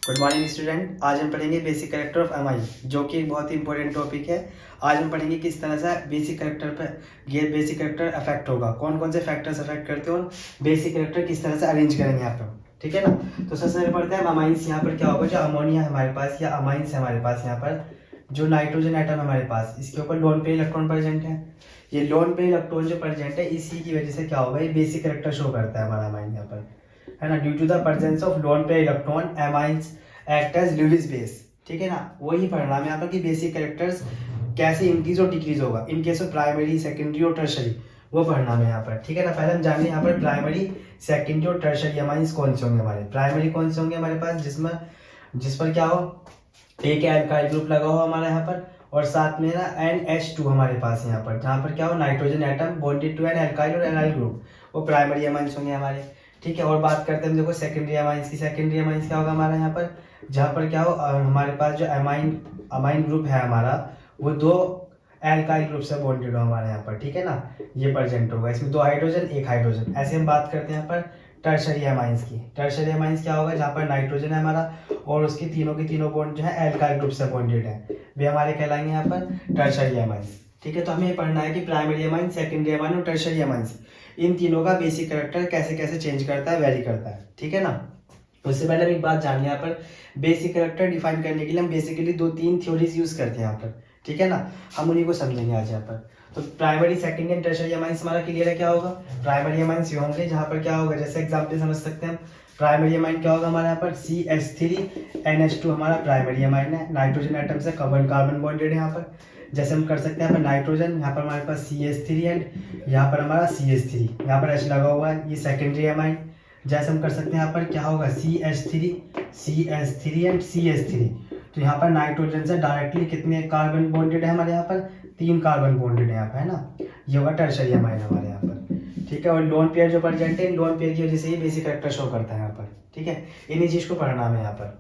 Good morning student. आज हम पढ़ेंगे बेसिक कैरेक्टर ऑफ एमआई, जो कि एक बहुत ही इंपॉर्टेंट टॉपिक है। आज हम पढ़ेंगे किस तरह से बेसिक कैरेक्टर पर ये बेसिक कैरेक्टर अफेक्ट होगा, कौन कौन से फैक्टर्स अफेक्ट करते हैं और बेसिक कैरेक्टर किस तरह से अरेंज करेंगे यहाँ पर। ठीक है ना। तो सबसे पहले पढ़ते हैं अमाइंस। यहाँ पर क्या होगा, जो अमोनिया है हमारे पास या अमाइंस है हमारे पास, यहाँ पर जो नाइट्रोजन एटम हमारे पास, इसके ऊपर लोन पे इलेक्ट्रॉन प्रेजेंट है। ये लोन पे इलेक्ट्रॉन जो प्रेजेंट है, इसी की वजह से क्या होगा, ये बेसिक कैरेक्टर शो करता है हमारा अमाइन यहाँ पर, है ना। Due to the presence of lone pair electron amines act as Lewis base. ठीक है ना। वही पढ़ना है यहाँ पर कि बेसिक कैरेक्टर्स कैसे इंक्रीज और डिक्रीज होगा in case of primary, secondary और टर्शरी, वो पढ़ना है यहाँ पर। ठीक है ना। पहले हम जानेंगे यहाँ पर प्राइमरी, सेकेंडरी और टर्शरी अमाइंस कौन से होंगे हमारे। प्राइमरी कौन से होंगे हमारे पास, जिस पर क्या हो, एक एल्काइल ग्रुप लगा हो हमारा यहाँ पर, और साथ में ना NH2 हमारे पास यहाँ पर, जहाँ पर क्या हो, nitrogen atom bonded to an alkyl और एनाइल ग्रुप, वो प्राइमरी अमाइंस होंगे हमारे। ठीक है। और बात करते हैं हम देखो सेकेंडरी अमाइंस की। सेकेंडरी अमाइंस क्या होगा हमारा यहाँ पर, जहाँ पर क्या हो, हमारे पास जो अमाइन ग्रुप है हमारा, वो दो एल्काइल ग्रुप से बॉन्डेड हो हमारे यहाँ पर। ठीक है ना। ये प्रेजेंट होगा, इसमें दो हाइड्रोजन एक हाइड्रोजन। ऐसे हम बात करते हैं यहाँ पर टर्शरी अमाइंस की। टर्शरी अमाइंस क्या होगा, जहाँ पर नाइट्रोजन है हमारा और उसकी तीनों के तीनों बॉन्ड जो है एल्काइल ग्रुप से बॉन्डेड है, वे हमारे कहलाएंगे यहाँ पर टर्शरी अमाइंस। ठीक है। तो हमें ये पढ़ना है कि प्राइमरी अमाइन, सेकेंडरी अमाइन और टर्शरी अमाइंस, इन तीनों का बेसिक कैरेक्टर कैसे कैसे चेंज करता है, वेरी करता है। ठीक है ना। उससे पहले हम एक बात जानिए, यहाँ पर बेसिक कैरेक्टर डिफाइन करने के लिए हम बेसिकली दो तीन थ्योरीज यूज करते हैं यहाँ पर। ठीक है ना। हम उन्हीं को समझेंगे आज यहाँ पर। तो primary, secondary and tertiary amines हमारा क्लियर है क्या होगा। प्राइमरी अमाइंस ये होंगे जहाँ पर क्या होगा, जैसे एग्जाम्पल समझ सकते हैं हम। प्राइमरी अमाइन क्या होगा हमारे यहाँ पर, CH3NH2 हमारा प्राइमरी अमाइन है, नाइट्रोजन एटम से कार्बन बॉन्डेड है यहाँ पर। जैसे हम कर सकते हैं यहाँ पर नाइट्रोजन, यहाँ पर हमारे पास CH3 एंड यहाँ पर हमारा CH3, यहाँ पर H लगा हुआ है, ये सेकेंडरी अमाइन। जैसे हम कर सकते हैं यहाँ पर क्या होगा, CH3 एंड CH3। तो यहाँ पर नाइट्रोजन से डायरेक्टली कितने कार्बन बॉन्डेड है हमारे यहाँ पर, 3 कार्बन बॉन्डेड है यहाँ पर, है ना। ये होगा टर्शरी अमाइन हमारे यहाँ पर। ठीक है। और लोन पेयर जो प्रेजेंट है, लोन पेयर की वजह से ही बेसिक कैरेक्टर शो करता है यहाँ पर। ठीक है। इन्हीं चीज को पढ़ना है यहाँ पर।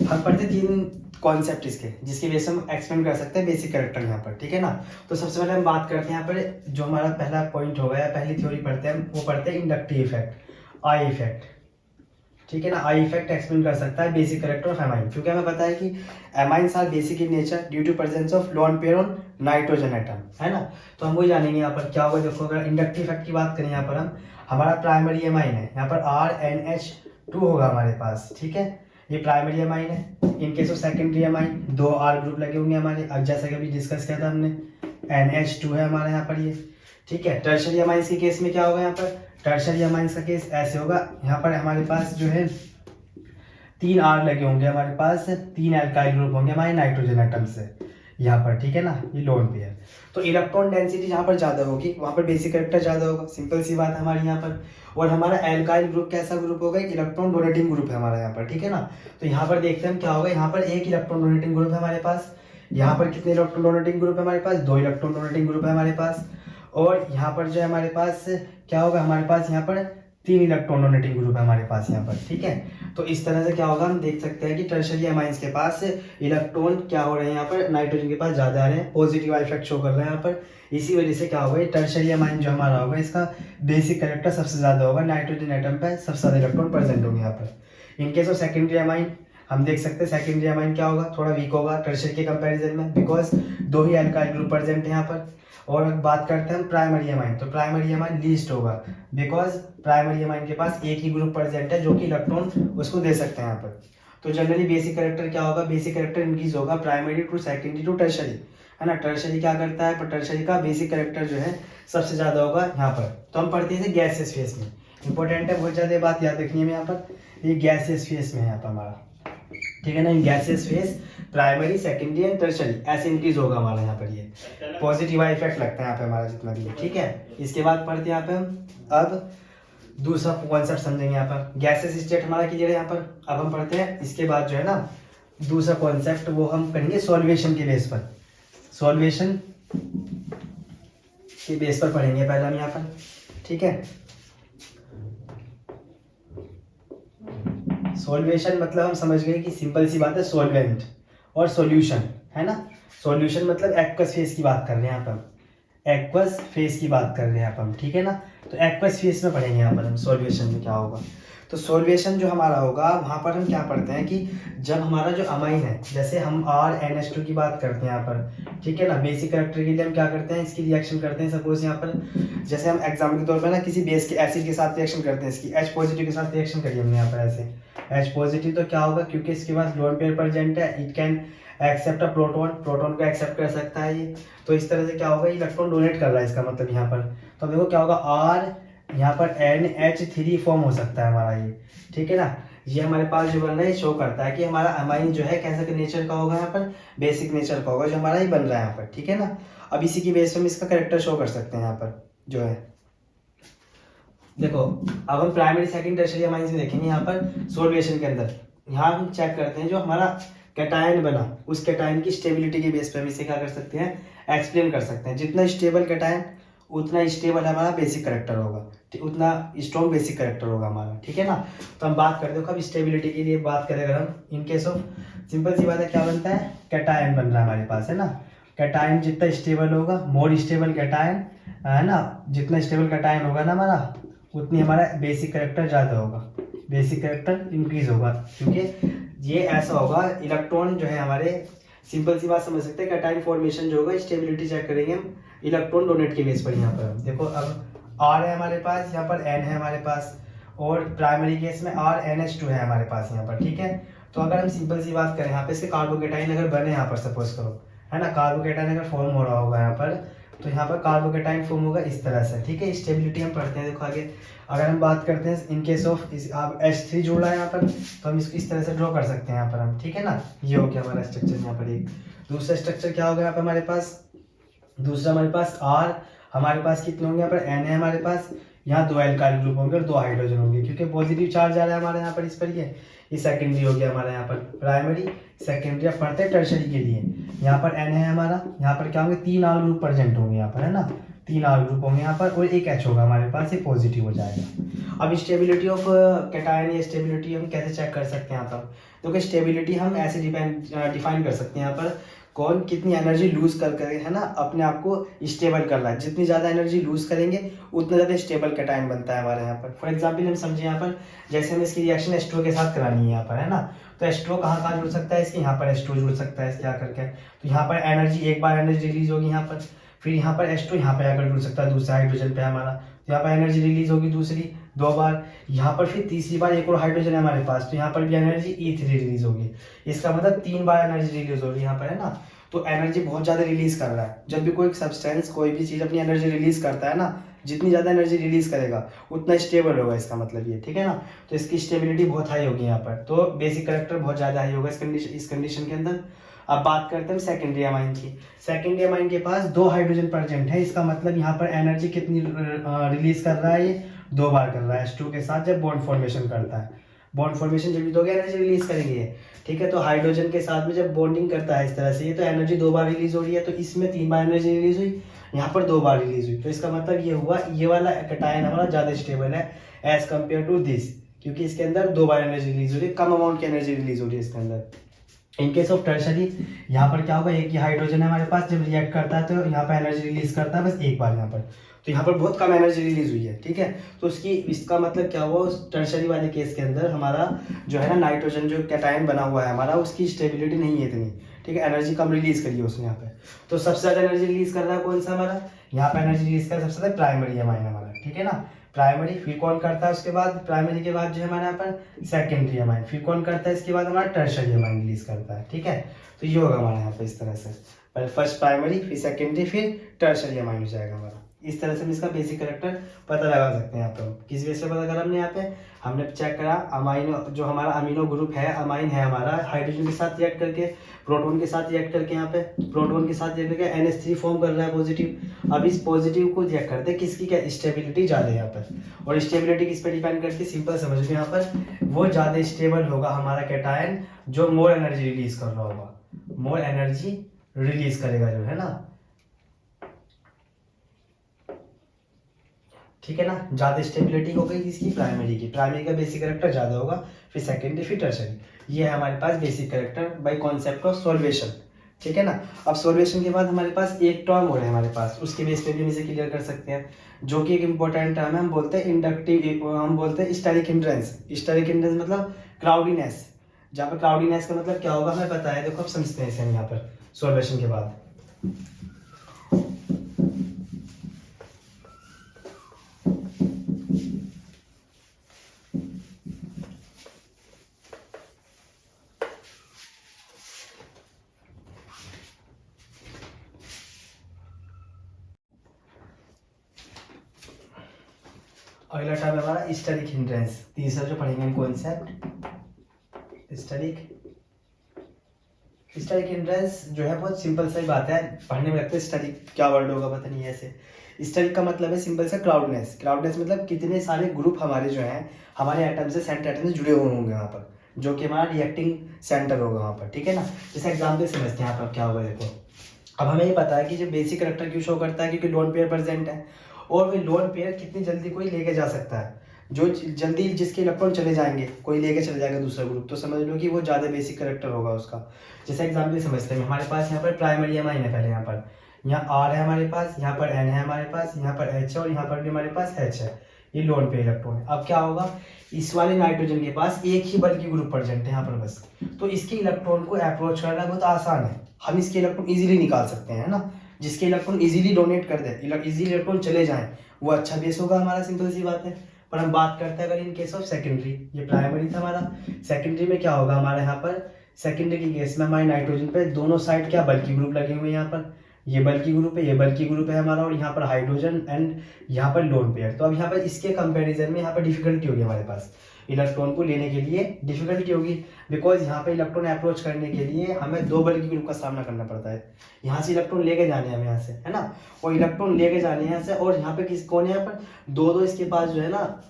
हम पढ़ते 3 कॉन्सेप्ट इसके, जिसकी वजह से हम एक्सप्लेन कर सकते हैं बेसिक कैरेक्टर यहाँ पर। ठीक है ना। तो सबसे पहले हम बात करते हैं यहाँ पर, जो हमारा पहला पॉइंट होगा या पहली थ्योरी पढ़ते हैं, वो पढ़ते हैं इंडक्टिव इफेक्ट, आई इफेक्ट। ठीक है ना। आई इफेक्ट एक्सप्लेन कर सकता है बेसिक कैरेक्टर ऑफ एमाइन, क्योंकि हमें पता है कि amines are basic in nature due to presence of lone pair on nitrogen atom, है ना। तो हम वही जानेंगे यहाँ पर क्या होगा। देखो अगर इंडक्टिव इफेक्ट की बात करें यहाँ पर हम, हमारा प्राइमरी एमाइन है यहाँ पर RNH2 होगा हमारे पास। ठीक है। ये प्राइमरी अमाइन है। इन case of secondary amine 2 R group लगे होंगे हमारे, अब जैसा कि अभी डिस्कस किया था हमने, NH2 है हमारा यहाँ पर ये। ठीक है। टर्शरी अमाइंस के केस में क्या होगा यहाँ पर, टर्शरी अमाइंस का केस ऐसे होगा, यहाँ पर हमारे पास जो है 3 R लगे होंगे हमारे पास, 3 एल्काइल ग्रुप होंगे हमारे नाइट्रोजन एटम से यहाँ पर। ठीक है ना। ये लोन पेयर। तो इलेक्ट्रॉन डेंसिटी जहाँ पर ज्यादा होगी वहाँ पर बेसिक कैरेक्टर ज्यादा होगा, सिंपल सी बात है हमारी यहाँ पर। और हमारा एल्काइल ग्रुप कैसा ग्रुप होगा, एक इलेक्ट्रॉन डोनेटिंग ग्रुप है हमारा यहाँ पर। ठीक है ना। तो यहाँ पर देखते हैं क्या होगा, यहाँ पर एक इलेक्ट्रॉन डोनेटिंग ग्रुप है हमारे पास, यहाँ पर कितने इलेक्ट्रॉन डोनेटिंग ग्रुप है हमारे पास, 2 इलेक्ट्रॉन डोनेटिंग ग्रुप है हमारे पास। और यहाँ पर जो है हमारे पास क्या होगा, हमारे पास यहाँ पर 3 इलेक्ट्रॉन डोनेटिंग ग्रुप है हमारे पास यहाँ पर। ठीक है। तो इस तरह से क्या होगा, हम देख सकते हैं कि टर्शरी अमाइंस के पास इलेक्ट्रॉन क्या हो रहे हैं यहाँ पर, नाइट्रोजन के पास ज्यादा आ रहे हैं, पॉजिटिव इफेक्ट शो कर रहे हैं यहाँ पर। इसी वजह से क्या होगा, टर्शरी अमाइन जो हमारा होगा, इसका बेसिक कैरेक्टर सबसे ज्यादा होगा, नाइट्रोजन एटम पे सबसे ज्यादा इलेक्ट्रॉन प्रेजेंट होंगे यहाँ पर। इन केस ऑफ सेकेंडरी अमाइन हम देख सकते हैं सेकेंडरी अमाइन क्या होगा, थोड़ा वीक होगा टर्शरी के कंपैरिजन में, because 2 he alkyl group present है यहाँ पर। और बात करते हैं हम प्राइमरी अमाइन, तो प्राइमरी अमाइन लीस्ट होगा, बिकॉज प्राइमरी अमाइन के पास एक ही ग्रुप प्रेजेंट है जो कि इलेक्ट्रॉन उसको दे सकते हैं यहाँ पर। तो जनरली बेसिक कैरेक्टर क्या होगा, बेसिक कैरेक्टर इंक्रीज होगा primary to secondary to tertiary, है ना। टर्शरी क्या करता है, पर टर्शरी का बेसिक कैरेक्टर जो है सबसे ज्यादा होगा यहाँ पर। तो हम पढ़ते हैं गैसियस फेस में, इंपॉर्टेंट है बहुत ज्यादा बात याद रखनी है यहाँ पर, ये गैसियस फेस में है यहाँ पर हमारा। ठीक है ना। Gaseous face primary, secondary and tertiary ऐसे इंक्रीज होगा हमारा यहाँ पर, ये पॉजिटिव इफेक्ट लगता है यहाँ पे हमारा जितना भी। ठीक है। इसके बाद पढ़ते हैं यहाँ पे हम अब दूसरा कॉन्सेप्ट समझेंगे यहाँ पर, गैसेस स्टेट हमारा क्लियर है यहाँ पर। अब हम पढ़ते हैं इसके बाद जो है ना दूसरा कॉन्सेप्ट, वो हम करेंगे सॉल्वेशन के बेस पर, सॉल्वेशन के बेस पर पढ़ेंगे पहले हम यहाँ पर। ठीक है। सॉल्वेशन मतलब हम समझ गए कि सिंपल सी बात है, सॉल्वेंट और सॉल्यूशन, है ना। सॉल्यूशन मतलब एक्वस फेस की बात कर रहे हैं यहाँ पर, एक्वस फेस की बात कर रहे हैं आप हम, ठीक है ना। तो एक्वस फेस में पढ़ेंगे यहाँ पर हम सॉल्वेशन में क्या होगा। तो सॉल्वेशन जो हमारा होगा वहाँ पर हम क्या पढ़ते हैं कि जब हमारा जो अमाइन है, जैसे हम RnH2 की बात करते हैं यहाँ पर, ठीक है ना, बेसिक कैरेक्टर के लिए हम क्या करते हैं, इसकी रिएक्शन करते हैं। सपोज यहाँ पर जैसे हम एग्जाम्पल के तौर पर ना किसी बेस के एसिड के साथ रिएक्शन करते हैं, इसकी H पॉजिटिव के साथ रिएक्शन करिए हमने यहाँ पर ऐसे H पॉजिटिव, तो क्या होगा, क्योंकि इसके पास लोन पेयर प्रेजेंट है, it can accept a proton, proton को एक्सेप्ट कर सकता है ये। तो इस तरह से क्या होगा, इलेक्ट्रॉन डोनेट कर रहा है इसका मतलब यहाँ पर। तो देखो क्या होगा, R यहाँ पर NH3 फॉर्म हो सकता है हमारा ये, ठीक है ना। ये हमारे पास जो बन रहा है शो करता है कि हमारा अमाइन जो है कैसे नेचर का होगा, यहाँ पर बेसिक नेचर का होगा जो हमारा ही बन रहा है यहाँ पर, ठीक है ना। अब इसी की बेस पे हम इसका कैरेक्टर शो कर सकते हैं यहाँ पर जो है। देखो अब हम प्राइमरी सेकंड टर्शियरी अमाइंस में देखेंगे यहाँ पर सॉल्वेशन के अंदर। यहाँ हम चेक करते हैं जो हमारा कैटायन बना, उस कैटायन की स्टेबिलिटी के बेस पे हम इसे क्या कर सकते हैं, एक्सप्लेन कर सकते हैं। जितना स्टेबल कैटायन उतना स्टेबल हमारा बेसिक कैरेक्टर होगा, उतना स्ट्रॉन्ग बेसिक कैरेक्टर होगा हमारा, ठीक है ना। तो हम बात करते हो कब स्टेबिलिटी के लिए बात करें अगर हम, इन केस ऑफ सिंपल सी बात है, क्या बनता है, कैटायन बन रहा है हमारे पास, है ना। कैटायन जितना स्टेबल होगा, मोर स्टेबल कैटायन, है ना, जितना स्टेबल कैटायन होगा ना हमारा, उतनी हमारा बेसिक कैरेक्टर ज़्यादा होगा, बेसिक कैरेक्टर इंक्रीज होगा। क्योंकि ये ऐसा होगा, इलेक्ट्रॉन जो है हमारे, सिंपल सी बात समझ सकते हैं, कैटायन फॉर्मेशन जो होगा स्टेबिलिटी चेक करेंगे हम इलेक्ट्रॉन डोनेट के बेस पर। यहाँ पर देखो अब R है हमारे पास, यहाँ पर N है हमारे पास, और प्राइमरी केस में RnH2 है हमारे पास यहाँ पर, ठीक है। तो अगर हम सिंपल सी बात करें यहाँ पे, इसके कार्बोकेटाइन अगर बने यहाँ पर सपोज करो, है ना, कार्बोकेटाइन अगर फॉर्म हो रहा होगा यहाँ पर, तो यहाँ पर कार्बोकेटाइन फॉर्म होगा इस तरह से, ठीक है। स्टेबिलिटी हम पढ़ते हैं, देखो आगे अगर हम बात करते हैं इन केस ऑफ आप H3 जोड़ रहा है यहाँ पर, तो हम इसको इस तरह से ड्रॉ कर सकते हैं यहाँ पर हम, ठीक है ना। ये हो गया हमारा स्ट्रक्चर यहाँ पर। एक दूसरा स्ट्रक्चर क्या होगा यहाँ पर हमारे पास, दूसरा हमारे पास R, हमारे पास कितने होंगे यहाँ पर, N है हमारे पास, यहाँ 2 एल्काइल ग्रुप होंगे और 2 हाइड्रोजन होंगे, क्योंकि पॉजिटिव चार्ज आ रहा है हमारे यहाँ पर इस पर। ये सेकेंडरी हो गया हमारा यहाँ पर, प्राइमरी सेकेंडरी अब पढ़ते हैं टर्शरी के लिए। यहाँ पर N है हमारा, यहाँ पर क्या होंगे, 3 R ग्रुप प्रेजेंट होंगे यहाँ पर, है ना, 3 R ग्रुप होंगे यहाँ पर, और एक H होगा हमारे पास, ये पॉजिटिव हो जाएगा। अब स्टेबिलिटी ऑफ कैटायन या स्टेबिलिटी हम कैसे चेक कर सकते हैं यहाँ पर, क्योंकि स्टेबिलिटी हम ऐसे डिफाइन कर सकते हैं यहाँ पर, कौन कितनी एनर्जी लूज कर है ना, अपने आप को स्टेबल कर रहा है। जितनी ज़्यादा एनर्जी लूज करेंगे उतना ज़्यादा स्टेबल कैटायन बनता है हमारे यहाँ पर। फॉर एग्जांपल हम समझे यहाँ पर, जैसे हमें इसकी रिएक्शन H2O के साथ करानी है यहाँ पर, है ना, तो H2O कहाँ कहाँ जुड़ सकता है, इसके यहाँ पर H2O जुड़ सकता है इसके आकर के। तो यहाँ पर एनर्जी, एक बार एनर्जी रिलीज होगी यहाँ पर, फिर यहाँ पर H2O यहाँ पे आकर जुड़ सकता है दूसरे हाइड्रोजन पे हमारा, तो यहाँ पर एनर्जी रिलीज होगी दूसरी 2 बार, यहाँ पर फिर तीसरी बार एक और हाइड्रोजन है हमारे पास, तो यहाँ पर भी एनर्जी E3 रिलीज होगी। इसका मतलब 3 बार एनर्जी रिलीज होगी यहाँ पर, है ना। तो एनर्जी बहुत ज़्यादा रिलीज कर रहा है। जब भी कोई सब्सटेंस, कोई भी चीज़ अपनी एनर्जी रिलीज करता है ना, जितनी ज़्यादा एनर्जी रिलीज करेगा उतना स्टेबल होगा, इसका मतलब ये, ठीक है ना। तो इसकी स्टेबिलिटी बहुत हाई होगी यहाँ पर, तो बेसिक कैरेक्टर बहुत ज़्यादा हाई होगा इस कंडीशन के अंदर। अब बात करते हैं सेकेंडरी अमाइन की। सेकेंडरी अमाइन के पास 2 हाइड्रोजन प्रेजेंट है, इसका मतलब यहाँ पर एनर्जी कितनी रिलीज कर रहा है, ये 2 बार कर रहा है H2 के साथ जब बॉन्ड फॉर्मेशन करता है। बॉन्ड फॉर्मेशन जब भी दोगे एनर्जी रिलीज करेंगे, ठीक है। तो हाइड्रोजन के साथ में जब बॉन्डिंग करता है इस तरह से, ये तो एनर्जी 2 बार रिलीज हो रही है, तो इसमें 3 बार एनर्जी रिलीज हुई, यहाँ पर 2 बार रिलीज हुई। तो इसका मतलब ये हुआ, ये वाला कैटायन हमारा ज़्यादा स्टेबल है एज कम्पेयर टू दिस, क्योंकि इसके अंदर 2 बार एनर्जी रिलीज हो रही है, कम अमाउंट की एनर्जी रिलीज हो रही है इसके अंदर। इन केस ऑफ टर्शरी यहाँ पर क्या होगा, एक ही हाइड्रोजन है हमारे पास, जब रिएक्ट करता है तो यहाँ पर एनर्जी रिलीज करता है बस एक बार यहाँ पर, तो यहाँ पर बहुत कम एनर्जी रिलीज हुई है, ठीक है। तो उसकी, इसका मतलब क्या हुआ, उस टर्शरी वाले केस के अंदर हमारा जो है ना नाइट्रोजन जो कैटायन बना हुआ है हमारा, उसकी स्टेबिलिटी नहीं है इतनी, ठीक है, एनर्जी कम रिलीज करी है उसने यहाँ पे। तो सबसे ज़्यादा एनर्जी रिलीज कर रहा है कौन सा हमारा, यहाँ पे एनर्जी रिलीज कर सबसे ज़्यादा प्राइमरी अमाइन हमारा, ठीक है ना। प्राइमरी, फिर कौन करता है उसके बाद, प्राइमरी के बाद जो है हमारे यहाँ पर सेकेंडरी अमाइन, फिर कौन करता है इसके बाद हमारा टर्शरी अमाइन रिलीज करता है, ठीक है। तो ये होगा हमारे यहाँ पे इस तरह से, पहले फर्स्ट प्राइमरी, फिर सेकेंडरी, फिर टर्शरी अमाइन हो जाएगा हमारा। इस तरह से हम इसका बेसिक कैरेक्टर पता लगा सकते हैं यहाँ पे। हम किस बेस से पता करा हमने, यहाँ पे हमने चेक करा अमाइनो, जो हमारा अमीनो ग्रुप है, अमाइन है हमारा, हाइड्रोजन के साथ रिएक्ट करके, प्रोटॉन के साथ रिएक्ट करके, यहाँ पे प्रोटॉन के साथ रिएक्ट करके NH3 फॉर्म कर रहा है पॉजिटिव। अब इस पॉजिटिव को चेक करते हैं किसकी क्या स्टेबिलिटी ज़्यादा है यहाँ पर, और स्टेबिलिटी किस पे डिपेंड करती है, सिंपल समझ लो यहाँ पर, वो ज़्यादा स्टेबल होगा हमारा कैटायन जो मोर एनर्जी रिलीज कर रहा होगा, मोर एनर्जी रिलीज करेगा जो है ना, ठीक है ना। ज़्यादा स्टेबिलिटी हो गई इसकी प्राइमरी की, प्राइमरी का बेसिक कैरेक्टर ज़्यादा होगा, फिर सेकेंडरी, फिर टर्शरी। ये है हमारे पास basic character by concept of solvation, ठीक है ना। अब सॉल्वेशन के बाद हमारे पास एक टर्म हो रहा है हमारे पास, उसके बेस पे भी हम इसे क्लियर कर सकते हैं, जो कि एक इंपॉर्टेंट टर्म है। हम बोलते हैं इंडक्टिव, हम बोलते हैं स्टेरिक हिंड्रेंस। स्टेरिक हिंड्रेंस मतलब क्लाउडीनेस। जहाँ पर क्लाउडीनेस का मतलब क्या होगा हमें पता है, देखो अब समझते हैं इसे हम यहाँ पर सॉल्वेशन के बाद। अगला टर्म है हमारा स्टेरिक हिंड्रेंस। तीसरा जो पढ़ेंगे हम कॉन्सेप्ट स्टेरिक। स्टेरिक हिंड्रेंस जो है बहुत सिंपल सा ही बात है, पढ़ने में लगता है स्टेरिक क्या वर्ड होगा पता नहीं ऐसे। स्टेरिक का मतलब है सिंपल सा क्लाउडनेस। क्लाउडनेस मतलब कितने सारे ग्रुप हमारे जो हैं हमारे एटम से, सेंटर एटम से जुड़े हुए होंगे वहाँ पर, जो कि हमारा रिएक्टिंग सेंटर होगा वहाँ पर, ठीक है ना। जैसे एग्जाम्पल समझते हैं यहाँ पर क्या होगा। देखो अब हमें ये पता है कि जो बेसिक करैक्टर क्यों शो करता है, क्योंकि लोन पेयर प्रेजेंट है, और वो लोन पेयर कितनी जल्दी कोई लेके जा सकता है, जो जल्दी जिसके इलेक्ट्रॉन चले जाएंगे कोई लेके चले जाएगा दूसरा ग्रुप, तो समझ लो कि वो ज़्यादा बेसिक करैक्टर होगा उसका। जैसे एग्जाम्पल समझते हैं, हमारे पास यहाँ पर प्राइमरी एमाइन है, पहले यहाँ आर है हमारे पास, यहाँ पर एन है हमारे पास, यहाँ पर एच है, और यहाँ पर भी हमारे पास एच है। ये लोन पेयर इलेक्ट्रॉन है। अब क्या होगा, इस वाले नाइट्रोजन के पास एक ही बल्कि ग्रुप प्रेजेंट है यहाँ पर बस, तो इसके इलेक्ट्रॉन को अप्रोच करना बहुत आसान है। हम इसके इलेक्ट्रॉन इजीली निकाल सकते हैं, है ना। जिसके इलेक्ट्रॉन इजीली डोनेट कर दे, इजीली इलेक्ट्रॉन चले जाएं, वो अच्छा बेस होगा हमारा, सिंपल सी बात है। पर हम बात करते हैं अगर इन केस ऑफ सेकेंडरी, ये प्राइमरी था हमारा, सेकेंडरी में क्या होगा हमारे यहाँ पर, सेकेंडरी की केस में हमारे नाइट्रोजन पे दोनों साइड क्या बल्कि ग्रुप लगे हुए हैं यहाँ पर, ये बल्कि ग्रुप है, ये बल्कि ग्रुप है हमारा, और यहाँ पर हाइड्रोजन एंड यहाँ पर लोन पेयर। तो अब यहाँ पर इसके कंपैरिजन में यहाँ पर डिफिकल्टी होगी हमारे पास, इलेक्ट्रॉन को लेने के लिए डिफिकल्टी होगी, बिकॉज यहाँ पे इलेक्ट्रॉन अप्रोच करने के लिए हमें दो बल्कि ग्रुप का सामना करना पड़ता है। यहाँ से इलेक्ट्रॉन लेके जाने हैं हमें यहाँ से, है ना, और इलेक्ट्रॉन लेके जाने हैं यहाँ से, और यहाँ पे किस कौन है यहाँ पर दो दो इसके पास जो है ना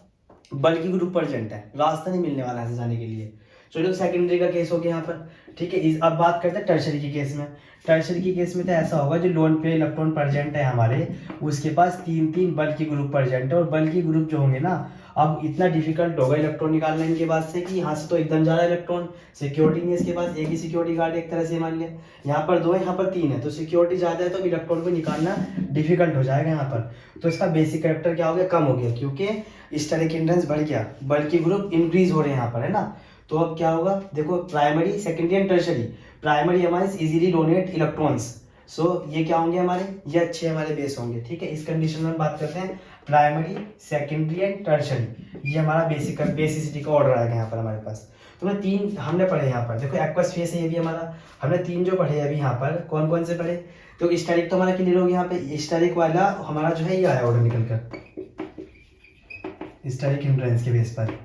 बल्कि ग्रुप प्रेजेंट है, रास्ता नहीं मिलने वाला है जाने के लिए। चलो सेकेंडरी का केस हो गया यहाँ पर, ठीक है। अब बात करते हैं टर्शरी की केस में। टर्शरी की केस में तो ऐसा होगा, जो लोन पे इलेक्ट्रॉन प्रेजेंट है हमारे, उसके पास तीन तीन बल्कि ग्रुप प्रेजेंट है, और बल्कि ग्रुप जो होंगे ना, अब इतना डिफिकल्ट होगा इलेक्ट्रॉन निकालना इनके पास से कि यहाँ से तो एकदम जा रहा है इलेक्ट्रॉन, सिक्योरिटी नहीं है इसके पास, एक ही सिक्योरिटी गार्ड एक तरह से मान लिया, यहाँ पर दो है यहाँ पर तीन है, तो सिक्योरिटी ज्यादा है, तो इलेक्ट्रॉन को निकालना डिफिकल्ट हो जाएगा यहाँ पर। तो इसका बेसिक कैरेक्टर क्या हो गया, कम हो गया, क्योंकि स्टेरिक हिंड्रेंस बढ़ गया, बल्कि ग्रुप इंक्रीज हो रहे हैं यहाँ पर, है ना। तो अब क्या होगा, देखो primary secondary and tertiary, primary amines easily donate electrons, so ये क्या होंगे हमारे, ये अच्छे हमारे बेस होंगे, ठीक है। इस कंडीशन में हम बात करते हैं प्राइमरी सेकेंडरी एंड टर्शरी, ये हमारा बेसिक बेसिसिटी का ऑर्डर आएगा यहाँ पर हमारे पास। तो मैं तीन हमने पढ़े यहाँ पर, देखो एक्वस फेस है ये भी हमारा, हमने तीन जो पढ़े अभी यहाँ पर, कौन कौन से पढ़े, तो स्टेरिक तो हमारा क्लियर हो गया, यहाँ पे स्टेरिक वाला हमारा जो है ये आया ऑर्डर निकल कर स्टेरिक हिंड्रेंस के बेस पर,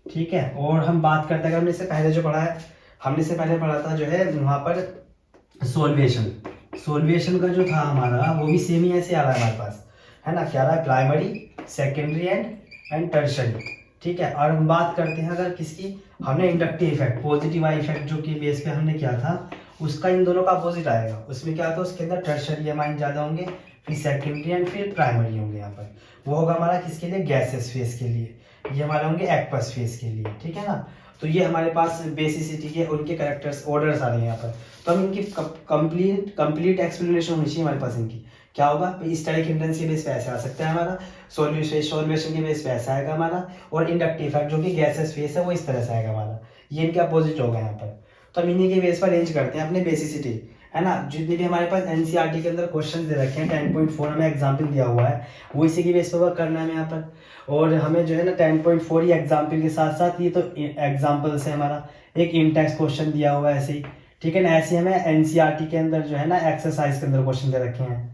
ठीक है। और हम बात करते हैं, अगर हमने इससे पहले जो पढ़ा है, हमने इससे पहले पढ़ा था जो है वहाँ पर सोल्वेशन, सोल्वेशन का जो था हमारा वो भी सेम ही ऐसे आ रहा है हमारे पास, है ना, क्या रहा है, प्राइमरी सेकेंडरी एंड टर्शरी, ठीक है। और हम बात करते हैं अगर किसकी, हमने inductive effect, positive I effect जो कि बेस पे हमने किया था, उसका इन दोनों का अपोजिट आएगा, उसमें क्या था, उसके अंदर टर्शरी अमाइन ज़्यादा होंगे, फिर सेकेंडरी एंड फिर प्राइमरी होंगे यहाँ पर। वो होगा हमारा किसके लिए, गैसेस फेस के लिए, ये हमारे होंगे एक्वस फेस के लिए, ठीक है ना। तो ये हमारे पास बेसिसिटी के उनके कैरेक्टर्स ऑर्डर्स आ रहे हैं यहाँ पर। तो हम इनकी कंप्लीट एक्सप्लेनेशन होनी चाहिए हमारे पास इनकी, क्या होगा, स्टेरिक हिंड्रेंस के बेस पे ऐसे आ सकता है हमारा, सॉल्वेशन के बेस पे ऐसा आएगा हमारा, और इंडक्टिव इफेक्ट जो कि गैसेस फेस है वो इस तरह से आएगा हमारा, ये इनके अपोजिट होगा यहाँ पर। तो हम इन्हीं के बेस पर रेंज करते हैं अपने बेसिसिटी, है ना। जितने भी हमारे पास एनसीईआरटी के अंदर क्वेश्चन दे रखे हैं 10.4 हमें एग्जाम्पल दिया हुआ है, वो इसी की बेस पर वर्क करना है यहाँ पर। और हमें जो है ना 10.4 ही एग्जाम्पल के साथ साथ ये तो एग्जाम्पल से हमारा एक इन टेक्स्ट क्वेश्चन दिया हुआ है ऐसे ही, ठीक है ना। ऐसे हमें एनसीईआरटी के अंदर जो है ना एक्सरसाइज के अंदर क्वेश्चन दे रखे हैं,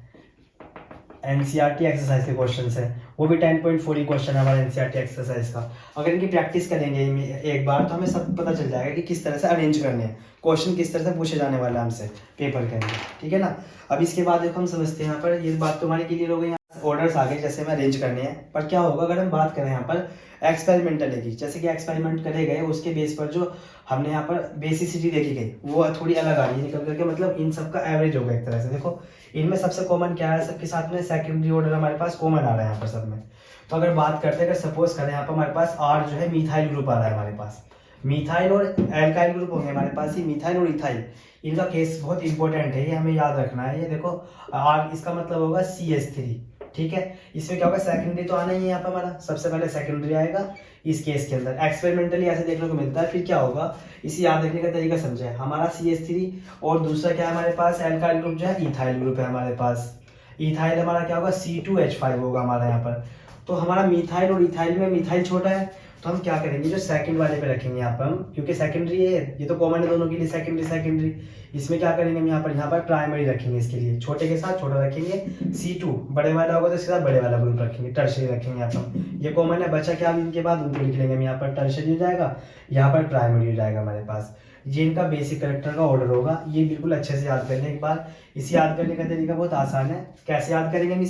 एनसीईआरटी एक्सरसाइज के क्वेश्चन है, वो भी 10.4 ही क्वेश्चन है हमारा एनसीईआरटी एक्सरसाइज का। अगर इनकी प्रैक्टिस करेंगे एक बार तो हमें सब पता चल जाएगा कि किस तरह से अरेंज करने हैं क्वेश्चन, किस तरह से पूछे जाने वाले हैं हमसे पेपर के अंदर, ठीक है ना। अब इसके बाद देखो हम समझते हैं यहाँ पर, ये बात तुम्हारी क्लियर हो गई, ऑर्डर्स आगे जैसे हमें अरेंज करने हैं। पर क्या होगा अगर हम बात करें यहाँ पर एक्सपेरिमेंटल की, जैसे कि एक्सपेरिमेंट करे गए उसके बेस पर जो हमने यहाँ पर बेसिसिटी देखी गई वो थोड़ी अलग आ रही है निकल करके, मतलब इन सबका एवरेज होगा एक तरह से। देखो इनमें सबसे कॉमन क्या है, सबके साथ में सेकेंडरी ऑर्डर हमारे पास कॉमन आ रहा है यहाँ पर सब में। तो अगर बात करते हैं, अगर सपोज करें यहाँ पर हमारे पास आर जो है मिथाइल ग्रुप आ रहा है हमारे पास, मिथाइल और एल्काइल ग्रुप होंगे हमारे पास, ही मिथाइल और इथाइल, इनका केस बहुत इंपॉर्टेंट है, ये हमें याद रखना है। ये देखो आर, इसका मतलब होगा CH3, ठीक है। इसमें क्या होगा, सेकेंडरी तो आना ही है यहाँ पर हमारा, सबसे पहले सेकेंडरी आएगा इस केस के अंदर, एक्सपेरिमेंटली ऐसे देखने को मिलता है। फिर क्या होगा, इसे याद रखने का तरीका समझे, हमारा CH3 और दूसरा क्या है हमारे पास, एल्काइल ग्रुप जो है इथाइल ग्रुप है हमारे पास। इथाइल हमारा क्या होगा, C2H5 होगा हमारा यहाँ पर। तो हमारा मिथाइल और इथाइल में मिथाइल छोटा है, तो हम क्या करेंगे, जो सेकंड वाले पे रखेंगे यहाँ पर हम, क्योंकि सेकेंडरी है ये तो कॉमन है दोनों के लिए, सेकेंडरी सेकेंडरी। इसमें क्या करेंगे हम यहाँ पर प्राइमरी रखेंगे, इसके लिए छोटे के साथ छोटा रखेंगे। C2 बड़े वाला होगा तो इसके साथ बड़े वाला ग्रुप रखेंगे, टर्शरी रखेंगे यहाँ पर, ये कॉमन है। बचा क्या, इनके बाद उनको लिख लेंगे हम, यहाँ पर टर्शरी हो जाएगा, यहाँ पर प्राइमरी हो जाएगा हमारे पास। ये इनका बेसिक कैरेक्टर का ऑर्डर होगा, ये बिल्कुल अच्छे से याद कर लें एक बार। इसे याद करने का तरीका बहुत आसान है, कैसे याद करेंगे हम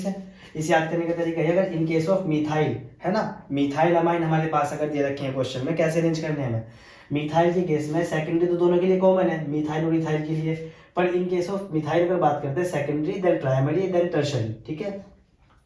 इसे याद करने का तरीका है, अगर इन केस ऑफ मिथाइल है ना, मिथाइल अमाइन हमारे पास अगर दे रखे हैं क्वेश्चन में, कैसे अरेंज करने हैं हमें। मिथाइल के केस में सेकेंडरी तो दोनों के लिए कॉमन है, मिथाइल और इथाइल के लिए, पर इन केस ऑफ मिथाइल अगर बात करते हैं secondary then primary then tertiary, ठीक है।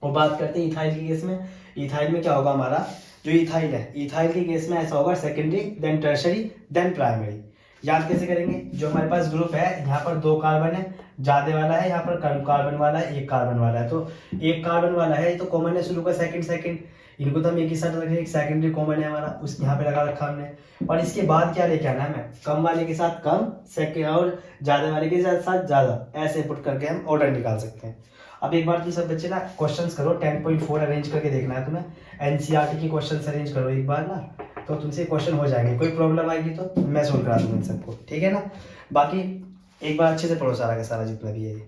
और बात करते हैं इथाइल के केस में, इथाइल में क्या होगा हमारा, जो इथाइल है, इथाइल के केस में ऐसा होगा secondary then tertiary then primary. याद कैसे करेंगे, जो हमारे पास ग्रुप है यहाँ पर 2 कार्बन है, ज्यादा वाला है, यहाँ पर कम कार्बन वाला है, 1 कार्बन वाला है, तो 1 कार्बन वाला है ये तो कॉमन है शुरू का, सेकंड सेकंड, इनको तो हम एक ही साथ रखेंगे, सेकेंडरी कॉमन है हमारा, उस यहाँ पे लगा रखा हमने। और इसके बाद क्या लेके आना है हमें, कम वाले के साथ कम सेकंड और ज्यादा वाले के साथ ज्यादा, ऐसे पुट करके हम ऑर्डर निकाल सकते हैं। अब एक बार तुम सब बच्चे ना क्वेश्चंस करो, 10.4 अरेंज करके देखना है तुम्हें, NCERT की क्वेश्चंस अरेंज करो एक बार ना, तो तुमसे क्वेश्चन हो जाएंगे। कोई प्रॉब्लम आएगी तो मैं सोल्व करा दूंगा इन सबको, ठीक है ना। बाकी एक बार अच्छे से पढ़ो सारा का सारा जितना भी है ये।